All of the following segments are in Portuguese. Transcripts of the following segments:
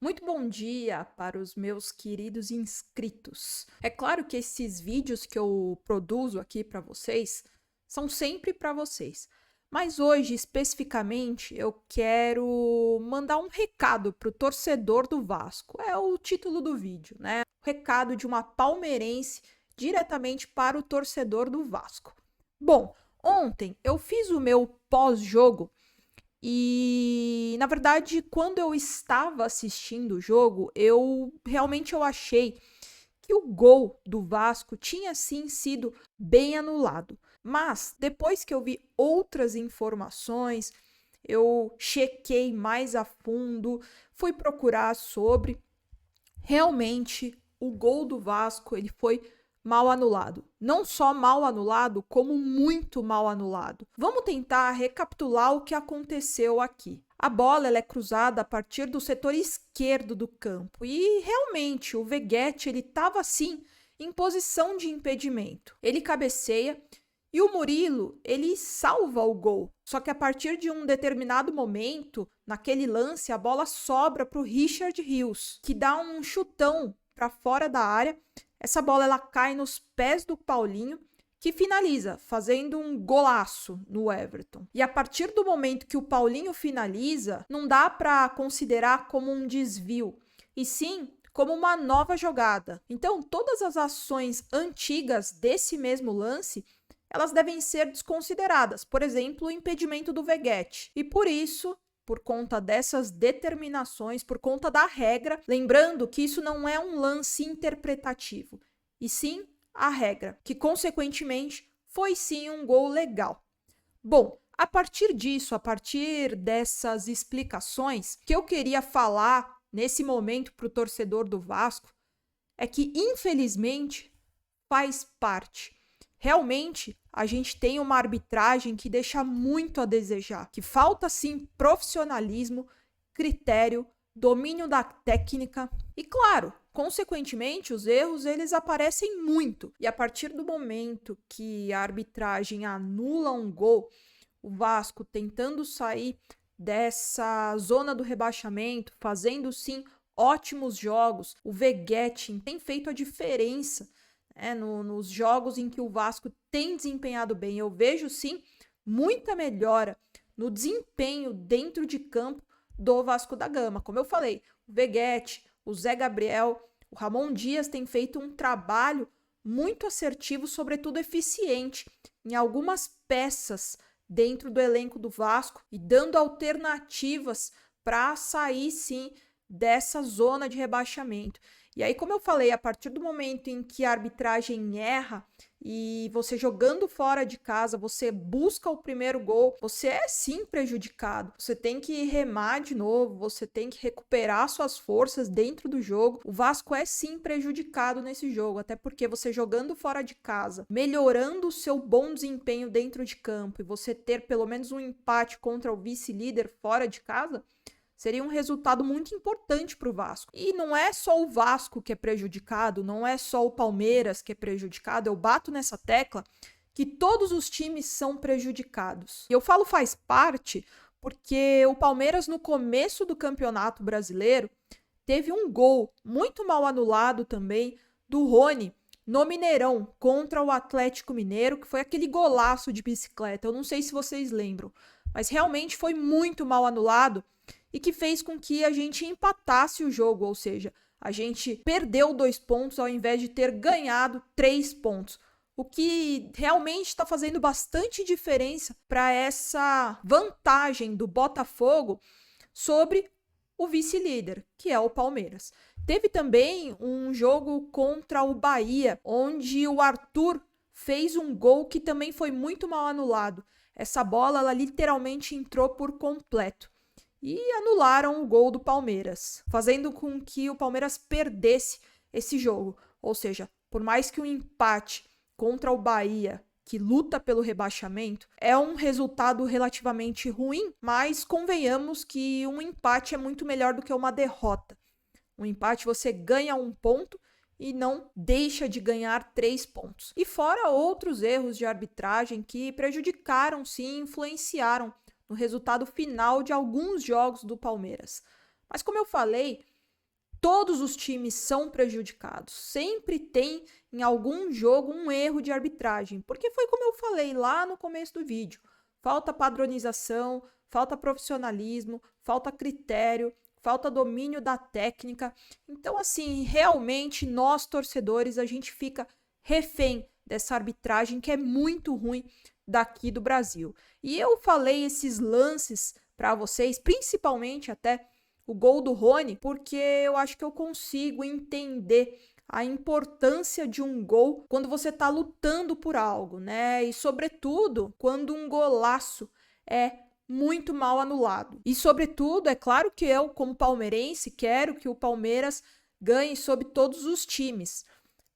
Muito bom dia para os meus queridos inscritos. É claro que esses vídeos que eu produzo aqui para vocês são sempre para vocês. Mas hoje, especificamente, eu quero mandar um recado para o torcedor do Vasco. É o título do vídeo, né? O recado de uma palmeirense diretamente para o torcedor do Vasco. Bom, ontem eu fiz o meu pós-jogo e, na verdade, quando eu estava assistindo o jogo, eu achei que o gol do Vasco tinha sim sido bem anulado. Mas depois que eu vi outras informações, eu chequei mais a fundo, fui procurar sobre. Realmente, o gol do Vasco, ele foi mal anulado. Não só mal anulado, como muito mal anulado. Vamos tentar recapitular o que aconteceu aqui. A bola ela é cruzada a partir do setor esquerdo do campo e realmente o Veguete ele estava assim em posição de impedimento. Ele cabeceia e o Murilo, ele salva o gol. Só que a partir de um determinado momento, naquele lance, a bola sobra para o Richard Rios, que dá um chutão para fora da área. Essa bola ela cai nos pés do Paulinho, que finaliza, fazendo um golaço no Everton. E a partir do momento que o Paulinho finaliza, não dá para considerar como um desvio, e sim como uma nova jogada. Então, todas as ações antigas desse mesmo lance elas devem ser desconsideradas, por exemplo, o impedimento do Veguete. E por isso, por conta dessas determinações, por conta da regra, lembrando que isso não é um lance interpretativo, e sim a regra, que consequentemente foi sim um gol legal. Bom, a partir disso, a partir dessas explicações, que eu queria falar nesse momento para o torcedor do Vasco é que, infelizmente, faz parte. Realmente, a gente tem uma arbitragem que deixa muito a desejar, que falta sim profissionalismo, critério, domínio da técnica e, claro, consequentemente, os erros eles aparecem muito. E a partir do momento que a arbitragem anula um gol, o Vasco tentando sair dessa zona do rebaixamento, fazendo sim ótimos jogos, o Veguete tem feito a diferença nos jogos em que o Vasco tem desempenhado bem. Eu vejo sim muita melhora no desempenho dentro de campo do Vasco da Gama. Como eu falei, o Veguete, o Zé Gabriel, o Ramon Dias têm feito um trabalho muito assertivo, sobretudo eficiente, em algumas peças dentro do elenco do Vasco e dando alternativas para sair sim dessa zona de rebaixamento. E aí, como eu falei, a partir do momento em que a arbitragem erra e você jogando fora de casa, você busca o primeiro gol, você é sim prejudicado. Você tem que remar de novo, você tem que recuperar suas forças dentro do jogo. O Vasco é sim prejudicado nesse jogo, até porque você jogando fora de casa, melhorando o seu bom desempenho dentro de campo e você ter pelo menos um empate contra o vice-líder fora de casa, seria um resultado muito importante para o Vasco. E não é só o Vasco que é prejudicado, não é só o Palmeiras que é prejudicado. Eu bato nessa tecla que todos os times são prejudicados. E eu falo faz parte porque o Palmeiras, no começo do Campeonato Brasileiro, teve um gol muito mal anulado também do Rony no Mineirão contra o Atlético Mineiro, que foi aquele golaço de bicicleta. Eu não sei se vocês lembram, mas realmente foi muito mal anulado e que fez com que a gente empatasse o jogo, ou seja, a gente perdeu 2 pontos ao invés de ter ganhado 3 pontos. O que realmente está fazendo bastante diferença para essa vantagem do Botafogo sobre o vice-líder, que é o Palmeiras. Teve também um jogo contra o Bahia, onde o Arthur fez um gol que também foi muito mal anulado. Essa bola, ela literalmente entrou por completo. E anularam o gol do Palmeiras, fazendo com que o Palmeiras perdesse esse jogo. Ou seja, por mais que um empate contra o Bahia, que luta pelo rebaixamento, é um resultado relativamente ruim, mas convenhamos que um empate é muito melhor do que uma derrota. Um empate você ganha 1 ponto e não deixa de ganhar 3 pontos. E fora outros erros de arbitragem que prejudicaram, sim, influenciaram no resultado final de alguns jogos do Palmeiras. Mas como eu falei, todos os times são prejudicados. Sempre tem em algum jogo um erro de arbitragem, porque foi como eu falei lá no começo do vídeo. Falta padronização, falta profissionalismo, falta critério, falta domínio da técnica. Então, assim, realmente nós torcedores, a gente fica refém dessa arbitragem que é muito ruim daqui do Brasil. E eu falei esses lances para vocês, principalmente até o gol do Rony, porque eu acho que eu consigo entender a importância de um gol quando você está lutando por algo, né? E sobretudo quando um golaço é muito mal anulado. E sobretudo, é claro que eu, como palmeirense, quero que o Palmeiras ganhe sobre todos os times.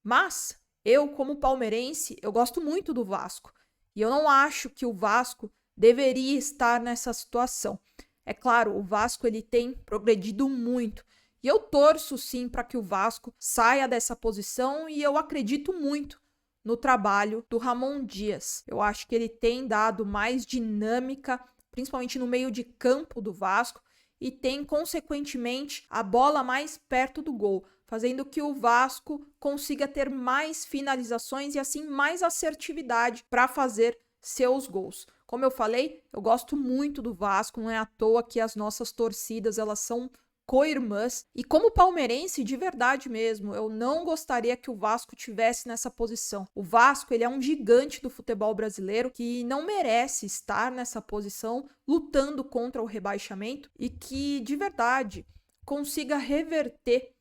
Mas eu, como palmeirense, eu gosto muito do Vasco. E eu não acho que o Vasco deveria estar nessa situação. É claro, o Vasco ele tem progredido muito. E eu torço sim para que o Vasco saia dessa posição e eu acredito muito no trabalho do Ramon Dias. Eu acho que ele tem dado mais dinâmica, principalmente no meio de campo do Vasco, e tem, consequentemente, a bola mais perto do gol, fazendo que o Vasco consiga ter mais finalizações e, assim, mais assertividade para fazer seus gols. Como eu falei, eu gosto muito do Vasco, não é à toa que as nossas torcidas, elas são co-irmãs. E como palmeirense, de verdade mesmo, eu não gostaria que o Vasco tivesse nessa posição. O Vasco, ele é um gigante do futebol brasileiro que não merece estar nessa posição lutando contra o rebaixamento e que, de verdade, consiga reverter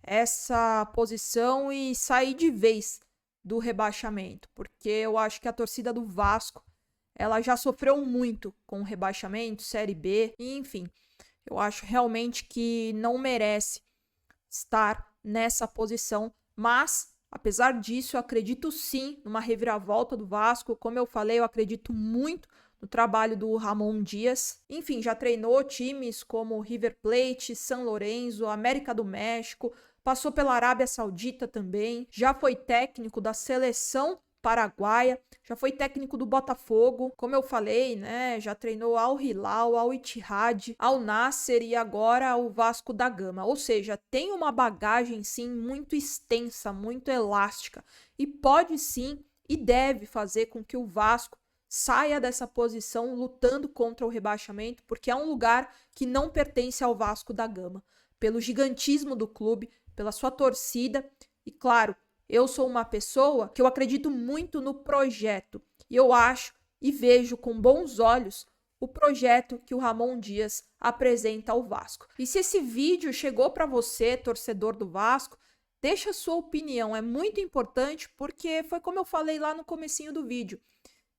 essa posição e sair de vez do rebaixamento, porque eu acho que a torcida do Vasco, ela já sofreu muito com o rebaixamento, Série B, enfim. Eu acho realmente que não merece estar nessa posição, mas, apesar disso, eu acredito sim numa reviravolta do Vasco. Como eu falei, eu acredito muito no trabalho do Ramon Dias. Enfim, já treinou times como River Plate, São Lourenço, América do México, passou pela Arábia Saudita também, já foi técnico da seleção paraguaia, já foi técnico do Botafogo, como eu falei, né, já treinou Al Hilal, Al Ittihad, Al Nassr e agora o Vasco da Gama, ou seja, tem uma bagagem sim muito extensa, muito elástica e pode sim e deve fazer com que o Vasco saia dessa posição lutando contra o rebaixamento, porque é um lugar que não pertence ao Vasco da Gama, pelo gigantismo do clube, pela sua torcida e claro, eu sou uma pessoa que eu acredito muito no projeto e eu acho e vejo com bons olhos o projeto que o Ramon Dias apresenta ao Vasco. E se esse vídeo chegou para você, torcedor do Vasco, deixa sua opinião, é muito importante porque foi como eu falei lá no comecinho do vídeo.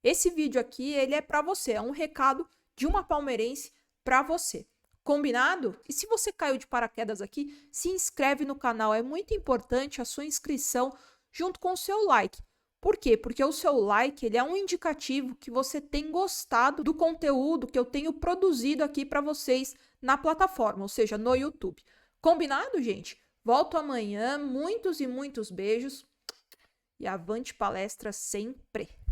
Esse vídeo aqui, ele é para você, é um recado de uma palmeirense para você. Combinado? E se você caiu de paraquedas aqui, se inscreve no canal. É muito importante a sua inscrição junto com o seu like. Por quê? Porque o seu like ele é um indicativo que você tem gostado do conteúdo que eu tenho produzido aqui para vocês na plataforma, ou seja, no YouTube. Combinado, gente? Volto amanhã. Muitos e muitos beijos. E avante palestra sempre!